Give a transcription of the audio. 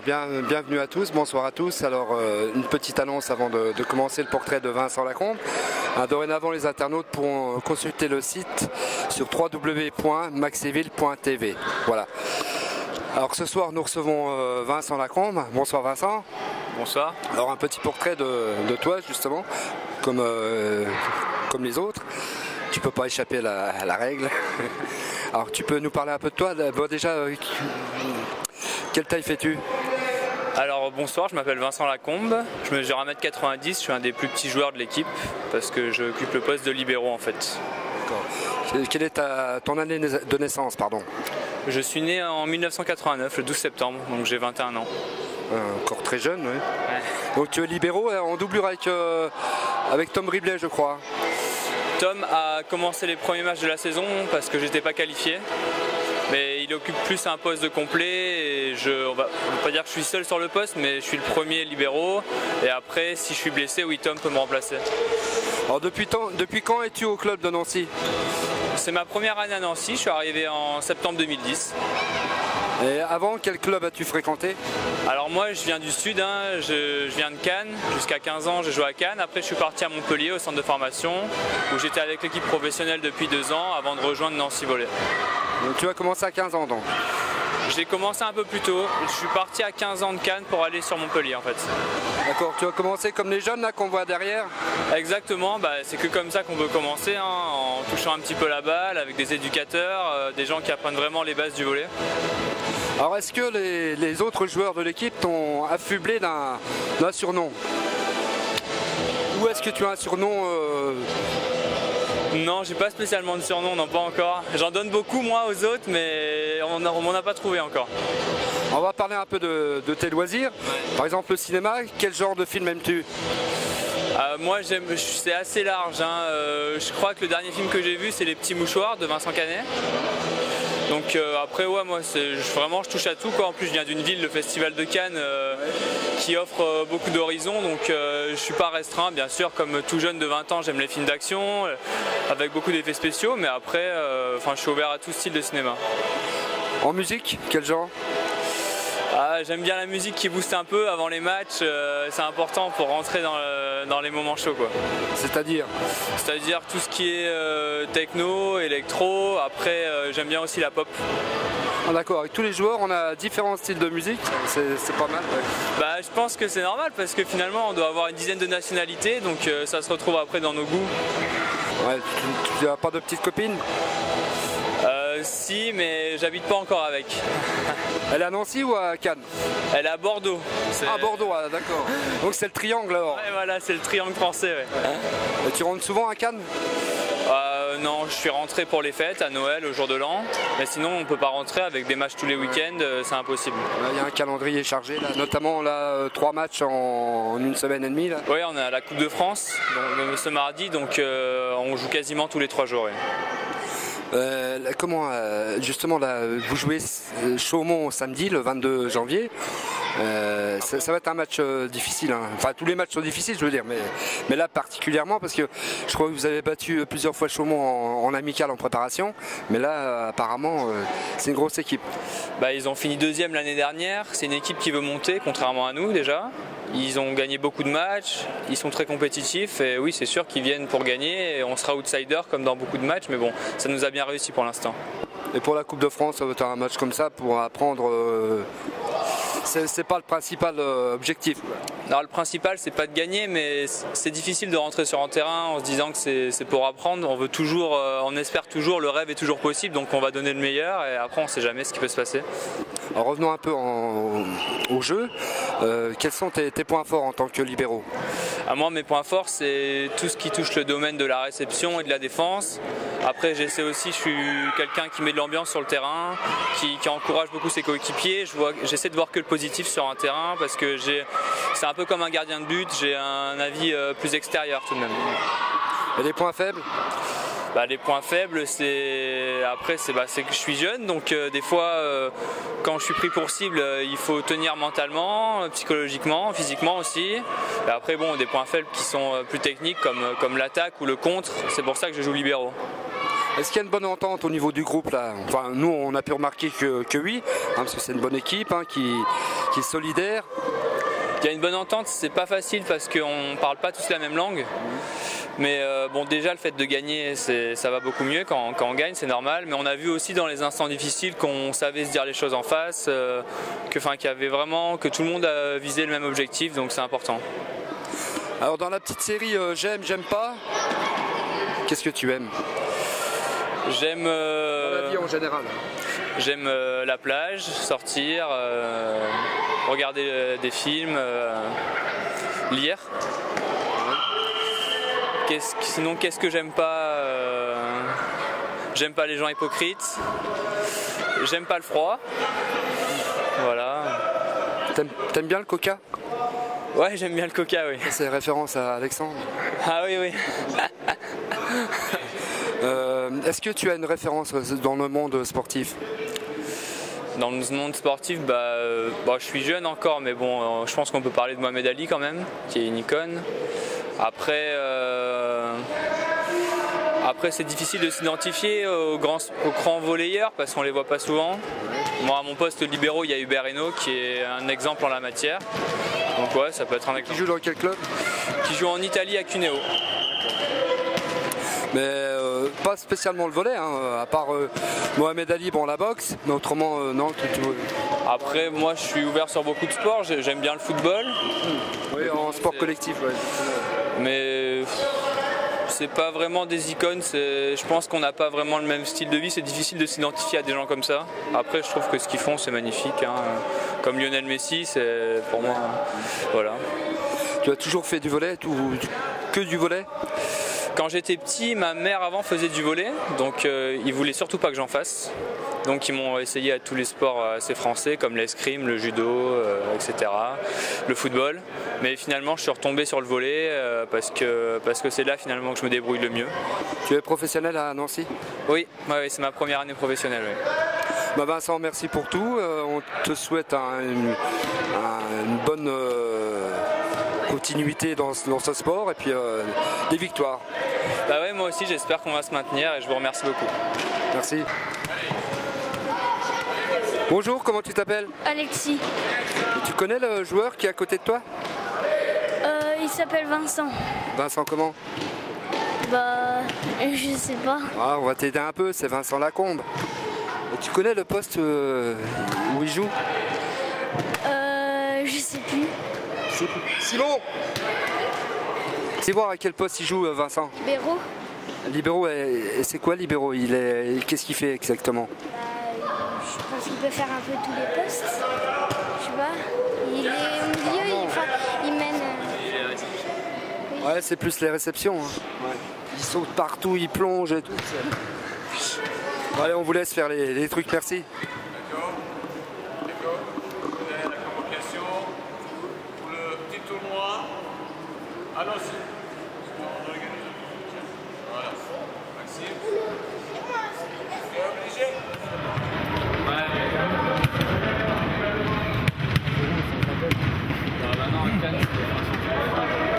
Alors bienvenue à tous, bonsoir à tous. Alors une petite annonce avant de commencer le portrait de Vincent Lacombe. Dorénavant les internautes pourront consulter le site sur www.maxéville.tv. Voilà. Alors ce soir nous recevons Vincent Lacombe. Bonsoir Vincent. Bonsoir. Alors un petit portrait de toi justement, comme les autres. Tu peux pas échapper à la règle. Alors tu peux nous parler un peu de toi. Bon, déjà, quelle taille fais-tu? Alors bonsoir, je m'appelle Vincent Lacombe, je mesure 1m90, je suis un des plus petits joueurs de l'équipe parce que j'occupe le poste de libéro en fait. D'accord. Quelle est ton année de naissance, pardon? Je suis né en 1989, le 12 septembre, donc j'ai 21 ans. Encore très jeune, oui. Ouais. Donc tu es libéraux en doublure avec Tom Riblet, je crois. Tom a commencé les premiers matchs de la saison parce que j'étais pas qualifié. Mais il occupe plus un poste de complet et on va pas dire que je suis seul sur le poste, mais je suis le premier libéraux. Et après, si je suis blessé, oui, Tom peut me remplacer. Alors depuis quand es-tu au club de Nancy? C'est ma première année à Nancy, je suis arrivé en septembre 2010. Et avant, quel club as-tu fréquenté? Alors moi je viens du sud, hein. Je viens de Cannes, jusqu'à 15 ans j'ai joué à Cannes, après je suis parti à Montpellier au centre de formation où j'étais avec l'équipe professionnelle depuis 2 ans avant de rejoindre Nancy Volley. Donc tu as commencé à 15 ans donc? J'ai commencé un peu plus tôt, je suis parti à 15 ans de Cannes pour aller sur Montpellier en fait. D'accord, tu as commencé comme les jeunes là qu'on voit derrière? Exactement, c'est que comme ça qu'on peut commencer, hein, en touchant un petit peu la balle avec des éducateurs, des gens qui apprennent vraiment les bases du volley. Alors est-ce que les autres joueurs de l'équipe t'ont affublé d'un surnom? Ou est-ce que tu as un surnom Non, j'ai pas spécialement de surnom, non pas encore. J'en donne beaucoup moi aux autres, mais on m'en a pas trouvé encore. On va parler un peu de tes loisirs. Ouais. Par exemple le cinéma, quel genre de film aimes-tu? Moi c'est assez large, hein. Je crois que le dernier film que j'ai vu c'est Les Petits Mouchoirs de Vincent Canet. Donc après ouais, moi vraiment je touche à tout quoi. En plus je viens d'une ville, le Festival de Cannes, qui offre beaucoup d'horizons, donc je suis pas restreint. Bien sûr, comme tout jeune de 20 ans, j'aime les films d'action avec beaucoup d'effets spéciaux, mais après je suis ouvert à tout style de cinéma. En musique, quel genre? J'aime bien la musique qui booste un peu avant les matchs, c'est important pour rentrer dans les moments chauds quoi. C'est-à-dire tout ce qui est techno, électro, après j'aime bien aussi la pop. Ah, d'accord, avec tous les joueurs on a différents styles de musique, c'est pas mal. Ouais. Je pense que c'est normal parce que finalement on doit avoir une dizaine de nationalités, donc ça se retrouve après dans nos goûts. Ouais, tu n'as pas de petite copine? Si, mais j'habite pas encore avec. Elle est à Nancy ou à Cannes? Elle est à Bordeaux. Ah, Bordeaux, d'accord. Donc c'est le triangle alors? Ouais, voilà, c'est le triangle français. Ouais. Et tu rentres souvent à Cannes? Non, je suis rentré pour les fêtes, à Noël, au jour de l'an. Mais sinon, on ne peut pas rentrer avec des matchs tous les week-ends, c'est impossible. Il y a un calendrier chargé, là, notamment là, 3 matchs en une semaine et demie. Là. Oui, on est à la Coupe de France ce mardi, donc on joue quasiment tous les 3 jours. Ouais. Justement là, vous jouez Chaumont samedi le 22 janvier. Ça va être un match difficile, hein. Enfin tous les matchs sont difficiles je veux dire, mais là particulièrement parce que je crois que vous avez battu plusieurs fois Chaumont en amical en préparation, mais là apparemment c'est une grosse équipe. Ils ont fini 2e l'année dernière, c'est une équipe qui veut monter contrairement à nous déjà. Ils ont gagné beaucoup de matchs, ils sont très compétitifs et oui c'est sûr qu'ils viennent pour gagner et on sera outsider comme dans beaucoup de matchs, mais bon ça nous a bien réussi pour l'instant. Et pour la Coupe de France, ça va être un match comme ça pour apprendre, c'est pas le principal objectif. Alors, le principal c'est pas de gagner, mais c'est difficile de rentrer sur un terrain en se disant que c'est pour apprendre. On veut toujours, on espère toujours, le rêve est toujours possible, donc on va donner le meilleur et après on sait jamais ce qui peut se passer. Alors revenons un peu au jeu. Quels sont tes points forts en tant que libéraux? Moi mes points forts c'est tout ce qui touche le domaine de la réception et de la défense. Après j'essaie aussi, je suis quelqu'un qui met de l'ambiance sur le terrain, qui encourage beaucoup ses coéquipiers. J'essaie de voir que le positif sur un terrain parce que c'est un peu comme un gardien de but, j'ai un avis plus extérieur tout de même. Et les points faibles? Les points faibles, c'est que je suis jeune, donc des fois, quand je suis pris pour cible, il faut tenir mentalement, psychologiquement, physiquement aussi. Et après, bon, des points faibles qui sont plus techniques, comme l'attaque ou le contre. C'est pour ça que je joue libéraux. Est-ce qu'il y a une bonne entente au niveau du groupe là? Enfin, nous on a pu remarquer que oui, hein, parce que c'est une bonne équipe hein, qui qui est solidaire. Il y a une bonne entente, c'est pas facile parce qu'on parle pas tous la même langue. Mais bon, déjà le fait de gagner, ça va beaucoup mieux quand on gagne, c'est normal. Mais on a vu aussi dans les instants difficiles qu'on savait se dire les choses en face, qu'il y avait vraiment, que tout le monde a visé le même objectif, donc c'est important. Alors dans la petite série j'aime, j'aime pas, qu'est-ce que tu aimes? J'aime Dans la vie en général. J'aime la plage, sortir, regarder des films, lire. Sinon, qu'est-ce que j'aime pas? J'aime pas les gens hypocrites. J'aime pas le froid. Voilà. T'aimes bien le coca? Ouais, j'aime bien le coca, oui. C'est référence à Alexandre. Ah oui, oui. Est-ce que tu as une référence dans le monde sportif? Dans le monde sportif, je suis jeune encore, mais bon, je pense qu'on peut parler de Mohamed Ali quand même, qui est une icône. Après, c'est difficile de s'identifier aux grands volleyeurs parce qu'on les voit pas souvent. Moi, à mon poste libéraux, il y a Hubert Hainaut qui est un exemple en la matière. Donc ouais, ça peut être un exemple. Qui joue dans quel club? Qui joue en Italie à Cuneo. Mais pas spécialement le volley, hein, à part Mohamed Ali, bon la boxe, mais autrement non. Après, moi je suis ouvert sur beaucoup de sports, j'aime bien le football. Oui, en sport collectif, ouais. Mais c'est pas vraiment des icônes, je pense qu'on n'a pas vraiment le même style de vie, c'est difficile de s'identifier à des gens comme ça. Après, je trouve que ce qu'ils font, c'est magnifique. Hein. Comme Lionel Messi, c'est pour moi, voilà. Tu as toujours fait du volley, que du volley? Quand j'étais petit, ma mère avant faisait du volley, donc ils voulaient surtout pas que j'en fasse. Donc ils m'ont essayé à tous les sports assez français comme l'escrime, le judo, etc. Le football. Mais finalement je suis retombé sur le volley parce que c'est là finalement que je me débrouille le mieux. Tu es professionnel à Nancy? Oui, c'est ma première année professionnelle. Oui. Vincent, merci pour tout. On te souhaite une bonne continuité dans ce sport et puis des victoires. Ouais, moi aussi j'espère qu'on va se maintenir et je vous remercie beaucoup. Merci. Bonjour, comment tu t'appelles? Alexis. Et tu connais le joueur qui est à côté de toi? Il s'appelle Vincent. Vincent comment? Je sais pas. Ah, on va t'aider un peu, c'est Vincent Lacombe. Et tu connais le poste où il joue? Je sais plus. Simon! C'est voir à quel poste il joue Vincent? Libéraux. Libéraux, et c'est quoi libéraux? Qu'est-ce qu'il fait exactement? Je pense qu'il peut faire un peu tous les postes. Je sais pas. Il est au milieu, il mène. Ouais, c'est plus les réceptions. Hein. Ouais. Il saute partout, il plonge et tout. Allez, on vous laisse faire les trucs, merci. D'accord. Vous avez la convocation pour le petit tournoi. Allons-y. Voilà. Maxime. Tu es obligé. Non,